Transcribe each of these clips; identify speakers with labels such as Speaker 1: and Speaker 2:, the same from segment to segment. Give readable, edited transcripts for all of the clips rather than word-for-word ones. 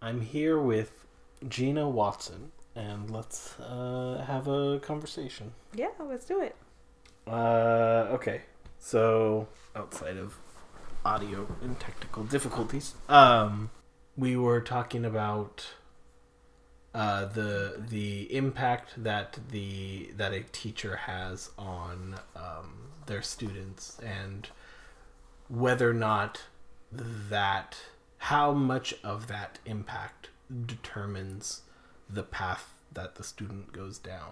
Speaker 1: I'm here with Ginna Watson, and let's have a conversation.
Speaker 2: Yeah, let's do it.
Speaker 1: Okay. So, outside of audio and technical difficulties, we were talking about the impact that a teacher has on their students, and whether or not that how much of that impact determines the path that the student goes down.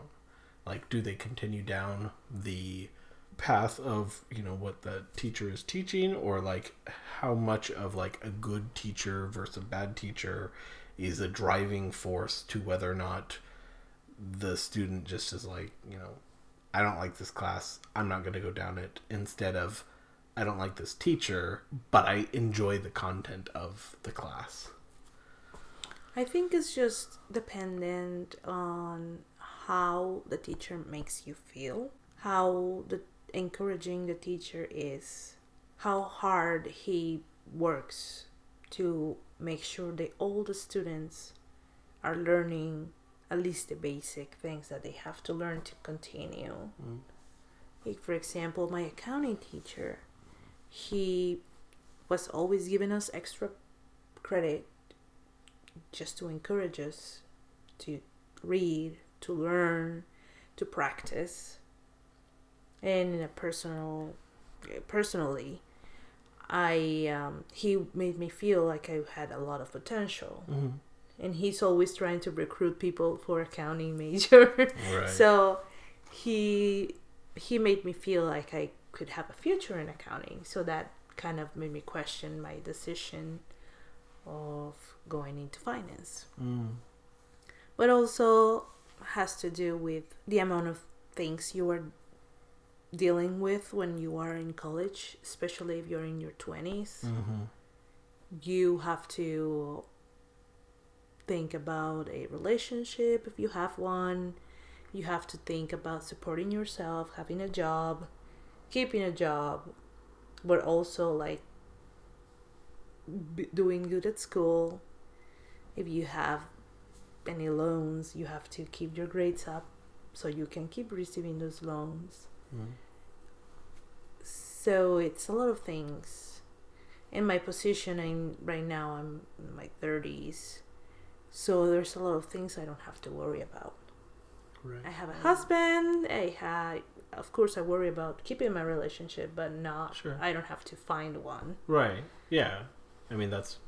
Speaker 1: Like, do they continue down the path of, what the teacher is teaching, or like how much of like a good teacher versus a bad teacher is a driving force to whether or not the student just is like, I don't like this class, I'm not going to go down it, instead of I don't like this teacher, but I enjoy the content of the class.
Speaker 2: I think it's just dependent on how the teacher makes you feel, how encouraging the teacher is, how hard he works to make sure that all the students are learning at least the basic things that they have to learn to continue. Like, for example, my accounting teacher, he was always giving us extra credit just to encourage us to read, to learn, to practice. And in a personally, he made me feel like I had a lot of potential.
Speaker 1: Mm-hmm.
Speaker 2: And he's always trying to recruit people for accounting major.
Speaker 1: Right.
Speaker 2: So he made me feel like I could have a future in accounting. So that kind of made me question my decision of going into finance. But also has to do with the amount of things you are dealing with when you are in college, especially if you're in your 20s. You have to think about a relationship if you have one. You have to think about supporting yourself, having a job, keeping a job, but also like doing good at school. If you have any loans, you have to keep your grades up so you can keep receiving those loans. So it's a lot of things. In my position, right now I'm in my 30s, so there's a lot of things I don't have to worry about.
Speaker 1: Right.
Speaker 2: I have a husband. Of course, I worry about keeping my relationship, but not.
Speaker 1: Sure.
Speaker 2: I don't have to find one.
Speaker 1: Right. Yeah. I mean, that's,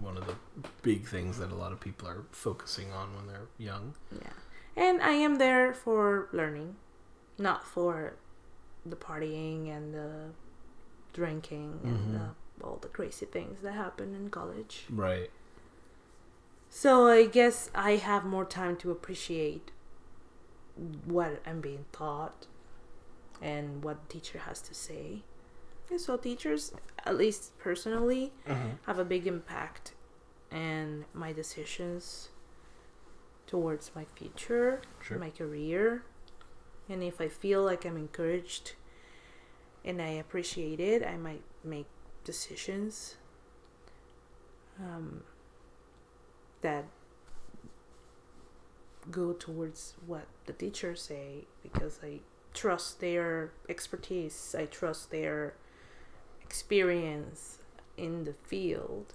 Speaker 1: one of the big things that a lot of people are focusing on when they're young.
Speaker 2: Yeah. And I am there for learning, not for the partying and the drinking and all the crazy things that happen in college.
Speaker 1: Right.
Speaker 2: So I guess I have more time to appreciate what I'm being taught and what the teacher has to say. And so teachers, at least personally, have a big impact in my decisions towards my future, my career. And if I feel like I'm encouraged and I appreciate it, I might make decisions that go towards what the teachers say, because I trust their expertise, I trust their experience in the field.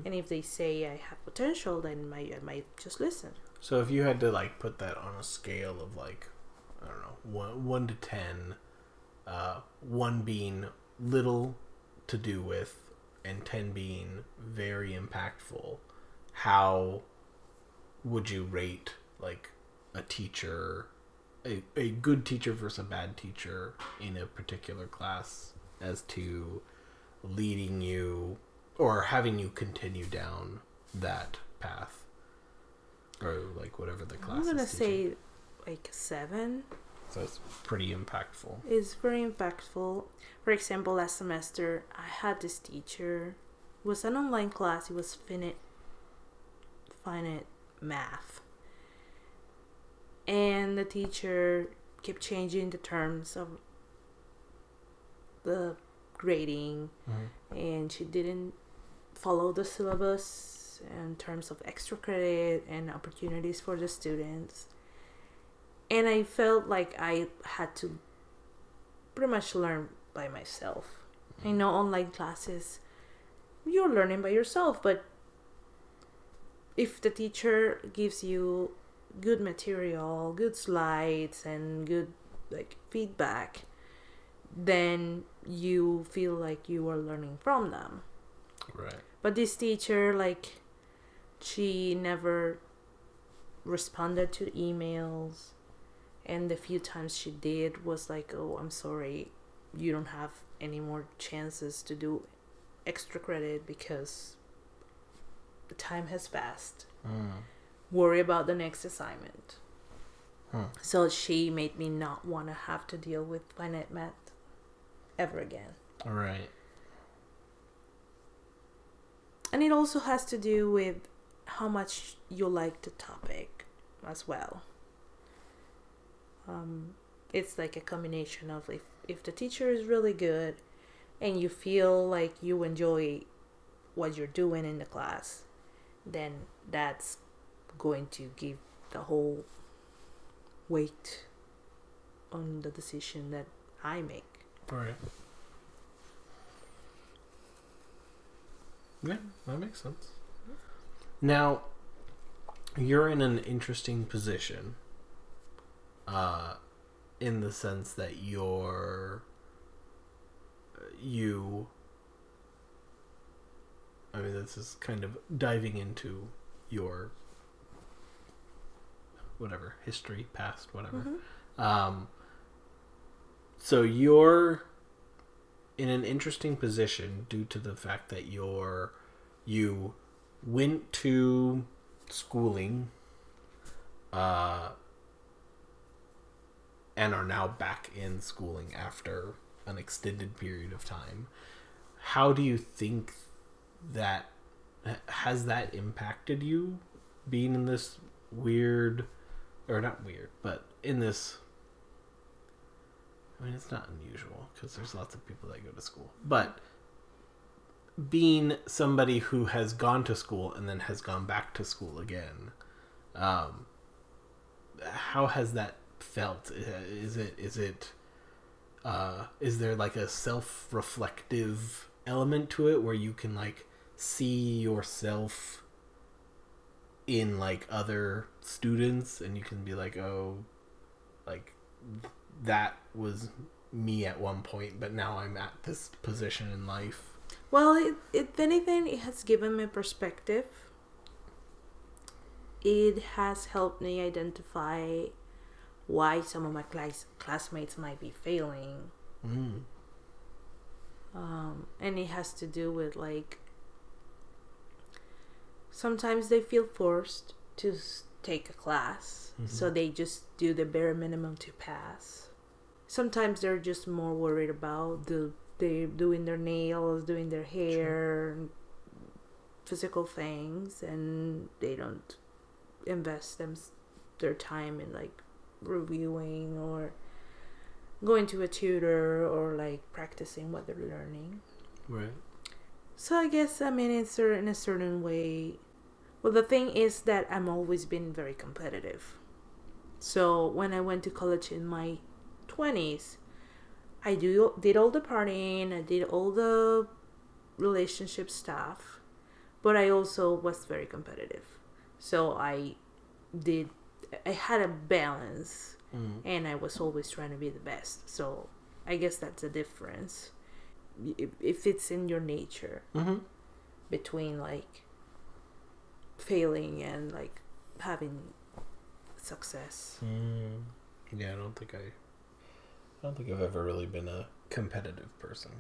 Speaker 2: And if they say I have potential, then I might just listen.
Speaker 1: So if you had to like put that on a scale of like, I don't know, 1 to 10, 1 being little to do with and 10 being very impactful, how would you rate like a teacher, a good teacher versus a bad teacher in a particular class, as to leading you or having you continue down that path, or like whatever the class is?
Speaker 2: I'm gonna
Speaker 1: teaching.
Speaker 2: say like 7.
Speaker 1: So it's pretty impactful.
Speaker 2: It's very impactful. For example, last semester I had this teacher. It was an online class. It was finite math, and the teacher kept changing the terms of the grading, and she didn't follow the syllabus in terms of extra credit and opportunities for the students. And I felt like I had to pretty much learn by myself. I know online classes, you're learning by yourself, but if the teacher gives you good material, good slides, and good like feedback, then you feel like you are learning from them.
Speaker 1: Right.
Speaker 2: But this teacher, like, she never responded to emails, and the few times she did was like, oh, I'm sorry, you don't have any more chances to do extra credit because the time has passed. Worry about the next assignment. So she made me not want to have to deal with finite math ever again.
Speaker 1: All right.
Speaker 2: And it also has to do with how much you like the topic as well. It's like a combination of if the teacher is really good and you feel like you enjoy what you're doing in the class, then that's going to give the whole weight on the decision that I make.
Speaker 1: Right. Yeah, that makes sense. Now, you're in an interesting position, in the sense that I mean, this is kind of diving into your whatever history, past, whatever. So you're in an interesting position due to the fact that you went to schooling, and are now back in schooling after an extended period of time. How do you think that has that impacted you, being in this weird, or not weird, but in this, I mean, it's not unusual because there's lots of people that go to school, but being somebody who has gone to school and then has gone back to school again, how has that felt? Is there like a self-reflective element to it where you can like see yourself in like other students and you can be like, oh, like that was me at one point, but now I'm at this position in life?
Speaker 2: Well, if anything, it has given me perspective. It has helped me identify why some of my classmates might be failing. And it has to do with like sometimes they feel forced to take a class, so they just do the bare minimum to pass. Sometimes they're just more worried about they doing their nails, doing their hair, physical things, and they don't invest their time in like reviewing or going to a tutor or like practicing what they're learning.
Speaker 1: Right.
Speaker 2: So I guess, I mean, in a certain way, well, the thing is that I'm always been very competitive. So when I went to college in my 20s, I did all the partying, I did all the relationship stuff, but I also was very competitive. So I had a balance, and I was always trying to be the best. So I guess that's a difference. If it's in your nature, between like failing and like having success.
Speaker 1: Yeah, I don't think I've ever really been a competitive person.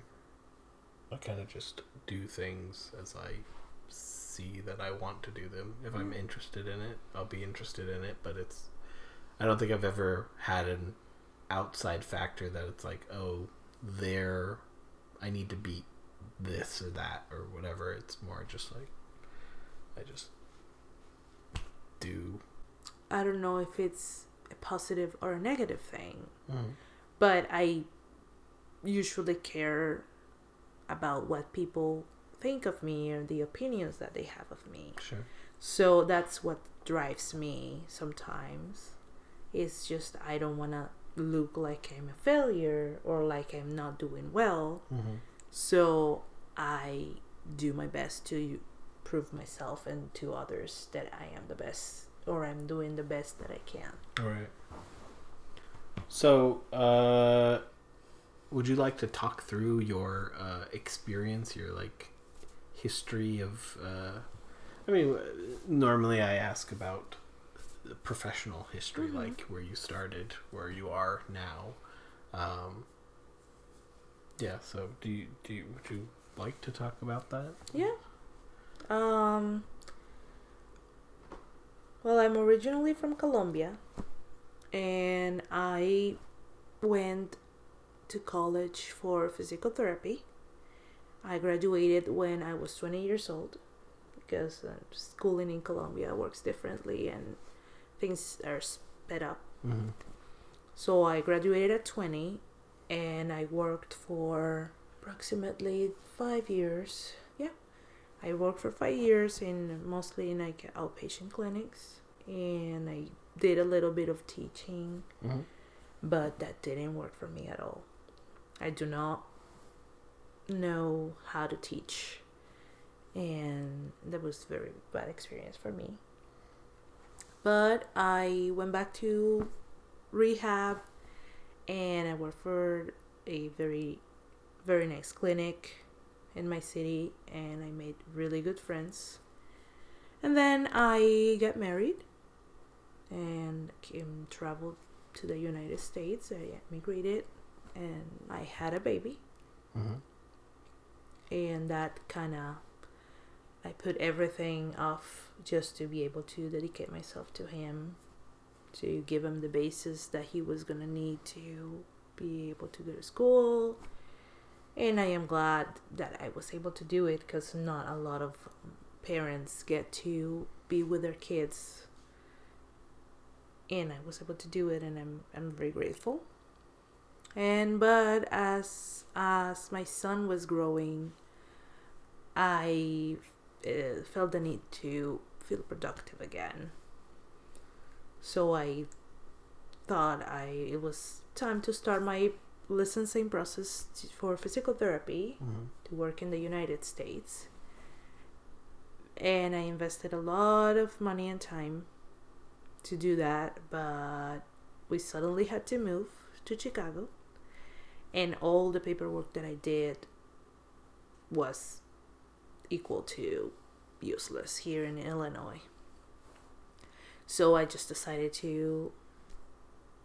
Speaker 1: I kind of just do things as I see that I want to do them. If I'm interested in it, I'll be interested in it, but I don't think I've ever had an outside factor that it's like, oh, I need to beat this or that or whatever. It's more just like I just do.
Speaker 2: I don't know if it's a positive or a negative thing, but I usually care about what people think of me or the opinions that they have of me.
Speaker 1: Sure.
Speaker 2: So that's what drives me sometimes. It's just I don't want to look like I'm a failure or like I'm not doing well.
Speaker 1: Mm-hmm.
Speaker 2: So I do my best to prove myself and to others that I am the best or I'm doing the best that I can.
Speaker 1: All right. So, would you like to talk through your experience, your like history of? I mean, normally I ask about the professional history,
Speaker 2: Mm-hmm.
Speaker 1: like where you started, where you are now. Yeah. So, would you like to talk about that?
Speaker 2: Yeah. Well, I'm originally from Colombia, and I went to college for physical therapy. I graduated when I was 20 years old because schooling in Colombia works differently and things are sped up.
Speaker 1: Mm-hmm.
Speaker 2: So I graduated at 20 and I worked for approximately 5 years. Yeah, I worked for 5 years mostly in like outpatient clinics, and I did a little bit of teaching,
Speaker 1: Mm-hmm.
Speaker 2: but that didn't work for me at all. I do not know how to teach, and that was a very bad experience for me. But I went back to rehab, and I worked for a very, very nice clinic in my city, and I made really good friends. And then I got married and traveled to the United States. I immigrated and I had a baby.
Speaker 1: Mm-hmm.
Speaker 2: And that kind of, I put everything off just to be able to dedicate myself to him, to give him the basis that he was going to need to be able to go to school. And I am glad that I was able to do it because not a lot of parents get to be with their kids. And I was able to do it, and I'm very grateful. But as my son was growing, I felt the need to feel productive again. So I thought it was time to start my licensing process for physical therapy
Speaker 1: Mm-hmm.
Speaker 2: to work in the United States. And I invested a lot of money and time to do that, but we suddenly had to move to Chicago, and all the paperwork that I did was equal to useless here in Illinois. So I just decided to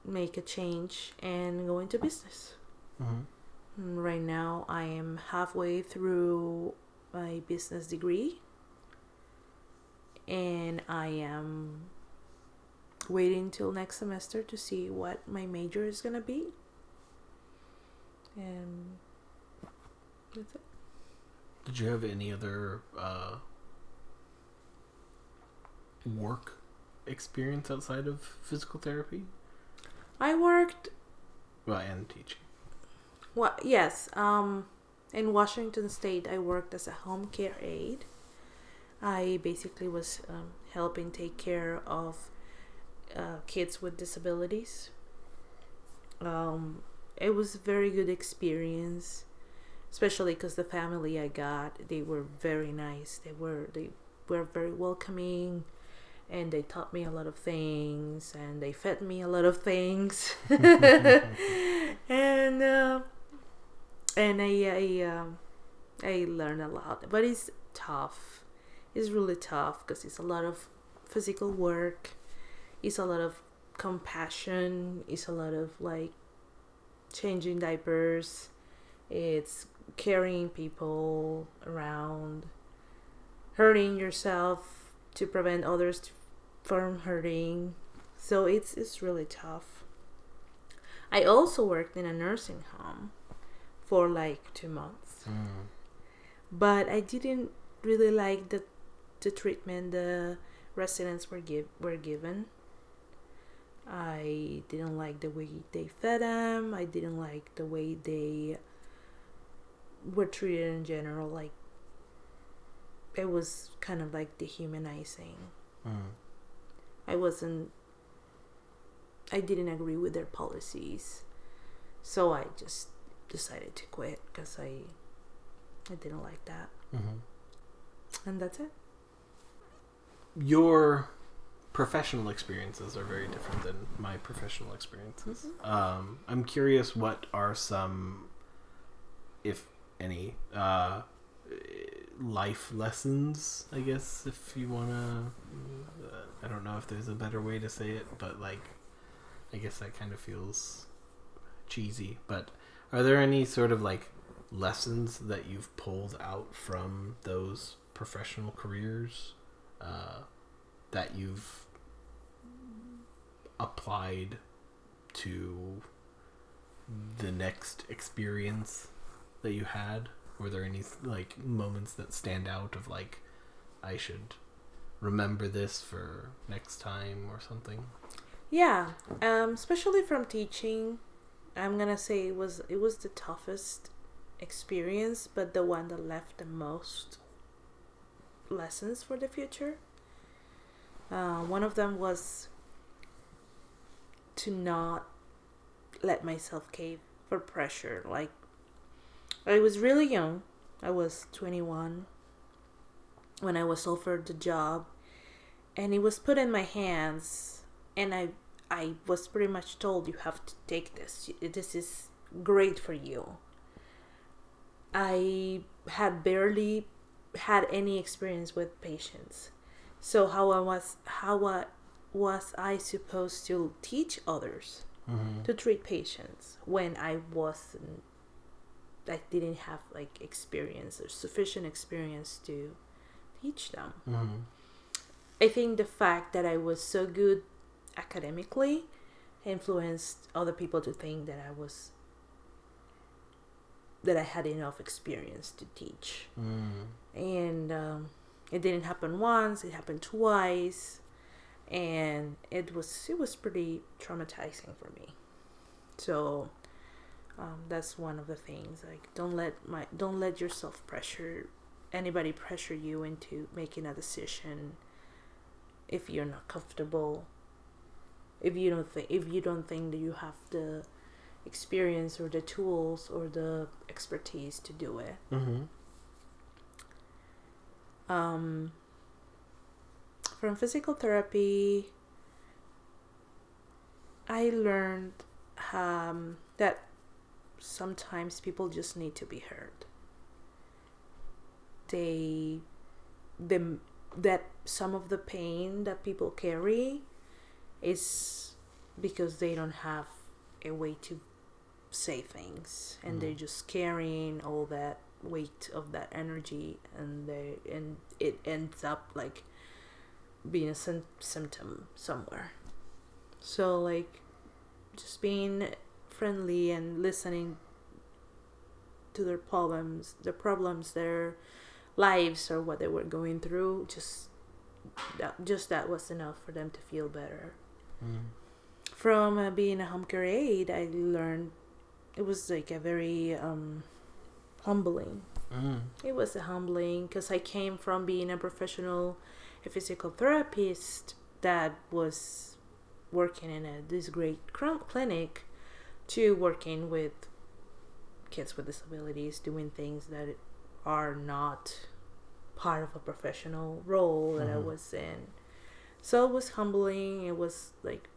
Speaker 2: make a change and go into business.
Speaker 1: Mm-hmm.
Speaker 2: Right now I am halfway through my business degree, and I am waiting till next semester to see what my major is gonna be, and that's it.
Speaker 1: Did you have any other work experience outside of physical therapy?
Speaker 2: I worked
Speaker 1: And teaching.
Speaker 2: yes, in Washington State I worked as a home care aide. I basically was helping take care of kids with disabilities. It was a very good experience, especially because the family I got, they were very nice. They were very welcoming, and they taught me a lot of things, and they fed me a lot of things. and I learned a lot, but it's tough. It's really tough because it's a lot of physical work. It's a lot of compassion. It's a lot of like changing diapers. It's carrying people around, hurting yourself to prevent others from hurting. So it's really tough. I also worked in a nursing home for like 2 months.
Speaker 1: Mm.
Speaker 2: But I didn't really like the treatment the residents were given. I didn't like the way they fed them. I didn't like the way they were treated in general. Like it was kind of like dehumanizing.
Speaker 1: Mm.
Speaker 2: I didn't agree with their policies, so I just decided to quit because I didn't like that.
Speaker 1: Mm-hmm.
Speaker 2: And that's it.
Speaker 1: Your professional experiences are very different than my professional experiences.
Speaker 2: Mm-hmm.
Speaker 1: I'm curious, what are some, if any, life lessons, I guess, if you want to, I don't know if there's a better way to say it, but like, I guess that kind of feels cheesy, but are there any sort of like lessons that you've pulled out from those professional careers that you've applied to the next experience that you had? Were there any like moments that stand out of like, I should remember this for next time or something?
Speaker 2: Yeah, especially from teaching, I'm gonna say it was the toughest experience, but the one that left the most lessons for the future. One of them was to not let myself cave for pressure. Like, I was really young. I was 21 when I was offered the job, and it was put in my hands, and I was pretty much told, you have to take this. This is great for you. I had barely had any experience with patients. So how was I supposed to teach others to treat patients when I didn't have like experience or sufficient experience to teach them.
Speaker 1: Mm-hmm.
Speaker 2: I think the fact that I was so good academically influenced other people to think that I had enough experience to teach. And it didn't happen once, it happened twice, and it was pretty traumatizing for me. So that's one of the things. Like, don't let yourself anybody pressure you into making a decision if you're not comfortable, if you don't think that you have the experience or the tools or the expertise to do it. From physical therapy, I learned that sometimes people just need to be heard. That some of the pain that people carry is because they don't have a way to say things, and they're just carrying all that weight of that energy, and it ends up like being a symptom somewhere. So like, just being friendly and listening to their problems, their lives, or what they were going through, just that was enough for them to feel better. From being a home care aide, I learned it was like a very humbling. It was humbling because I came from being a physical therapist that was working in this great clinic to working with kids with disabilities, doing things that are not part of a professional role that I was in. So it was humbling. It was like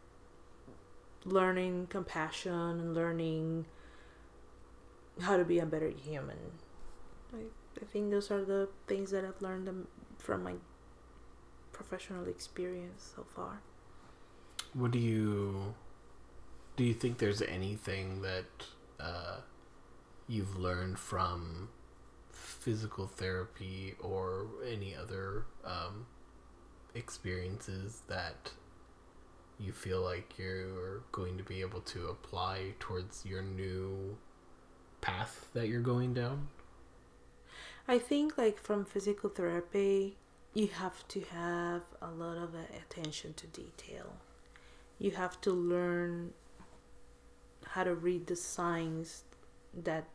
Speaker 2: learning compassion and learning how to be a better human. I think those are the things that I've learned from my professional experience so far.
Speaker 1: What do you think there's anything that you've learned from physical therapy or any other experiences that you feel like you're going to be able to apply towards your new path that you're going down?
Speaker 2: I think like from physical therapy, you have to have a lot of attention to detail. You have to learn how to read the signs that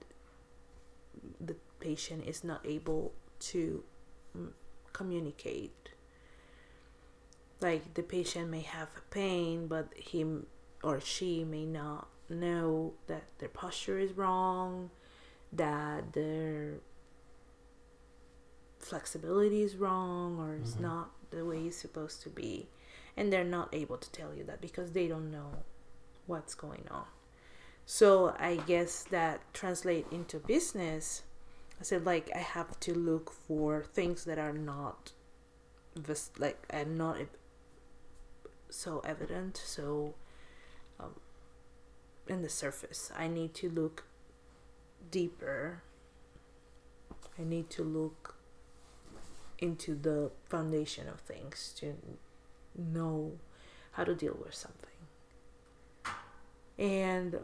Speaker 2: the patient is not able to communicate. Like the patient may have a pain, but he or she may not know that their posture is wrong, that their flexibility is wrong, or it's not the way it's supposed to be. And they're not able to tell you that because they don't know what's going on. So I guess that translate into business. I said, like, I have to look for things that are not not so evident, so in the surface. I need to look deeper. I need to look into the foundation of things to know how to deal with something. And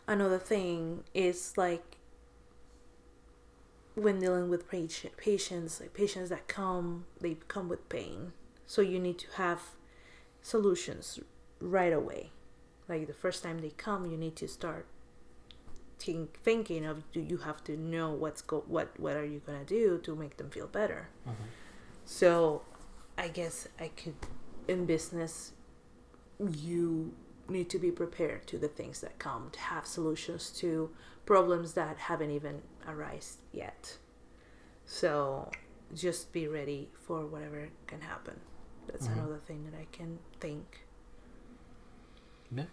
Speaker 2: another thing is, like, when dealing with patients, like patients that they come with pain, so you need to have solutions right away. Like the first time they come, you need to start thinking of, do you have to know what are you gonna do to make them feel better. So I guess I could, in business, you need to be prepared to the things that come, to have solutions to problems that haven't even arisen yet. So just be ready for whatever can happen. That's another thing that I can think.
Speaker 1: Yeah.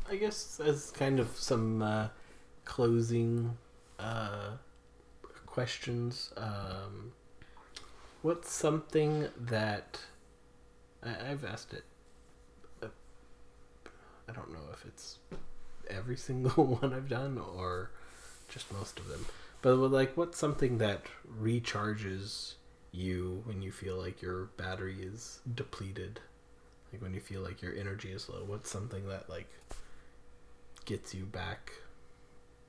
Speaker 1: I guess as kind of some closing questions, what's something that I've asked it, I don't know if it's every single one I've done or just most of them, but like, what's something that recharges you when you feel like your battery is depleted, like when you feel like your energy is low? What's something that like gets you back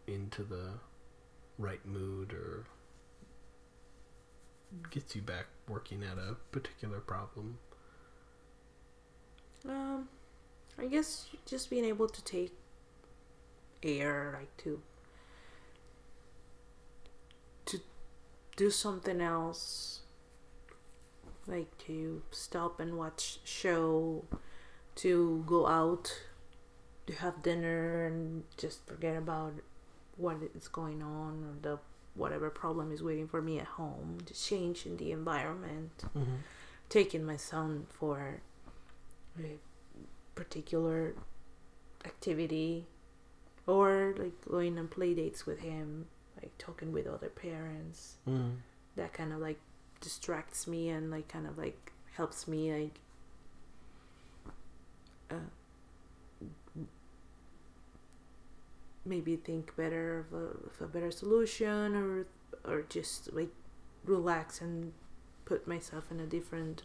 Speaker 1: into the right mood or gets you back working at a particular problem?
Speaker 2: I guess just being able to take air, like to do something else, like to stop and watch show, to go out to have dinner and just forget about what is going on, or the whatever problem is waiting for me at home. Just change in the environment. Taking my son for a particular activity, or like going on play dates with him, like talking with other parents. That kind of like distracts me and like kind of like helps me like maybe think better of a better solution, or just like relax and put myself in a different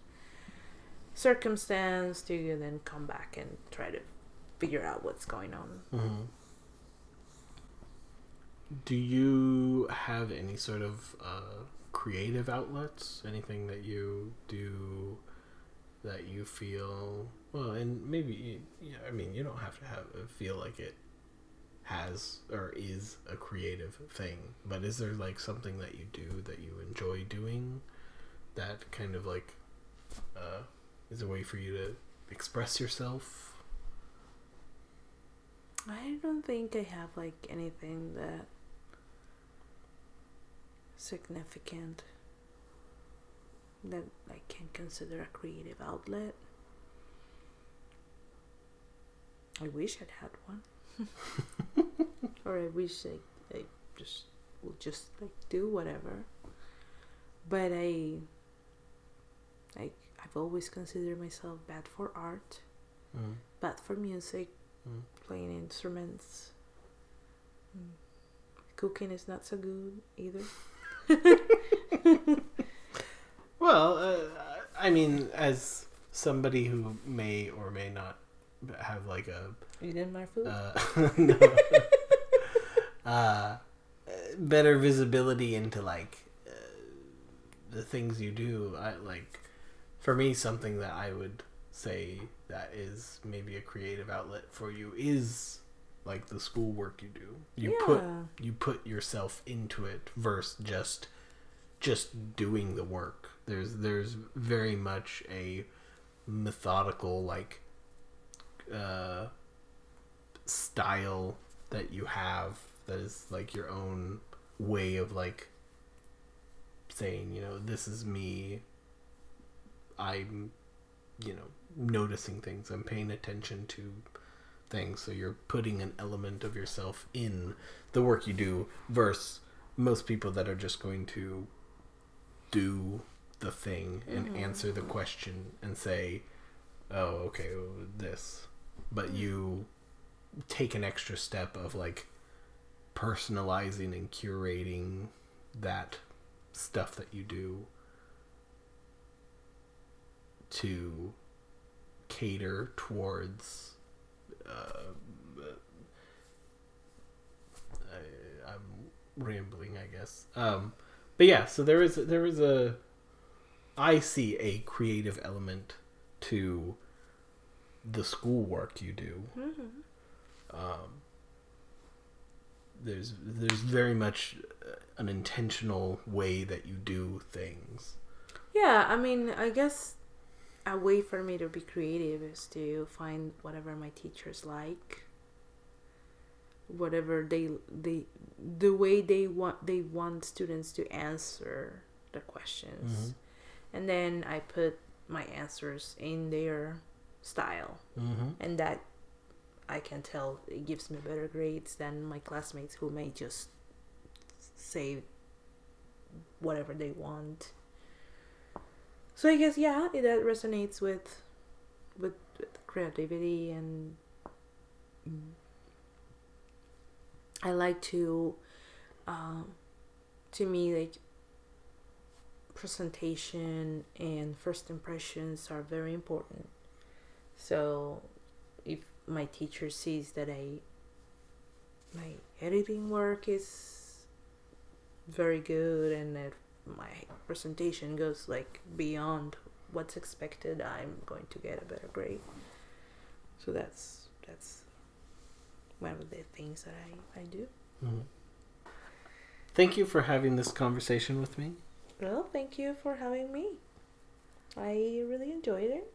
Speaker 2: circumstance to then come back and try to figure out what's going on.
Speaker 1: Do you have any sort of creative outlets? Anything that you do that you feel well? And maybe, I mean, you don't have to feel like it has or is a creative thing, but is there like something that you do that you enjoy doing that kind of like is a way for you to express yourself?
Speaker 2: I don't think I have like anything that significant that I can consider a creative outlet. I wish I'd had one. Or I wish I just would just like do whatever. But I've always considered myself bad for art, bad for music, playing instruments. Cooking is not so good either.
Speaker 1: Well, I mean, as somebody who may or may not have like a
Speaker 2: eating my food,
Speaker 1: better visibility into like the things you do, I like, for me, something that I would say that is maybe a creative outlet for you is like the schoolwork you do. You put yourself into it versus just doing the work. There's very much a methodical like style that you have that is like your own way of like saying, you know, this is me. I'm, you know, noticing things. I'm paying attention to things. So you're putting an element of yourself in the work you do versus most people that are just going to do the thing and answer the question and say, oh, okay, this. But you take an extra step of like personalizing and curating that stuff that you do to cater towards I'm rambling, I guess. But yeah, so there is a I see a creative element to the schoolwork you do. There's very much an intentional way that you do things.
Speaker 2: Yeah, I mean, I guess a way for me to be creative is to find whatever my teachers like, whatever the way they want students to answer the questions, and then I put my answers in their style, and that I can tell it gives me better grades than my classmates who may just say whatever they want. So I guess that resonates with creativity, and I like to me, like, presentation and first impressions are very important. So if my teacher sees that my editing work is very good and that my presentation goes like beyond what's expected, I'm going to get a better grade. So that's one of the things that I do.
Speaker 1: Thank you for having this conversation with me.
Speaker 2: Well, thank you for having me. I really enjoyed it.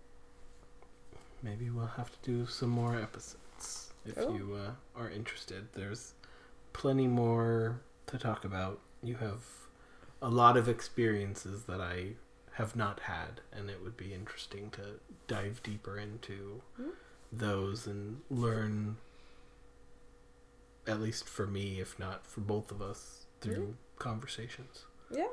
Speaker 1: Maybe we'll have to do some more episodes if you are interested. There's plenty more to talk about. You have a lot of experiences that I have not had, and it would be interesting to dive deeper into those and learn, at least for me, if not for both of us, through conversations.
Speaker 2: Yeah.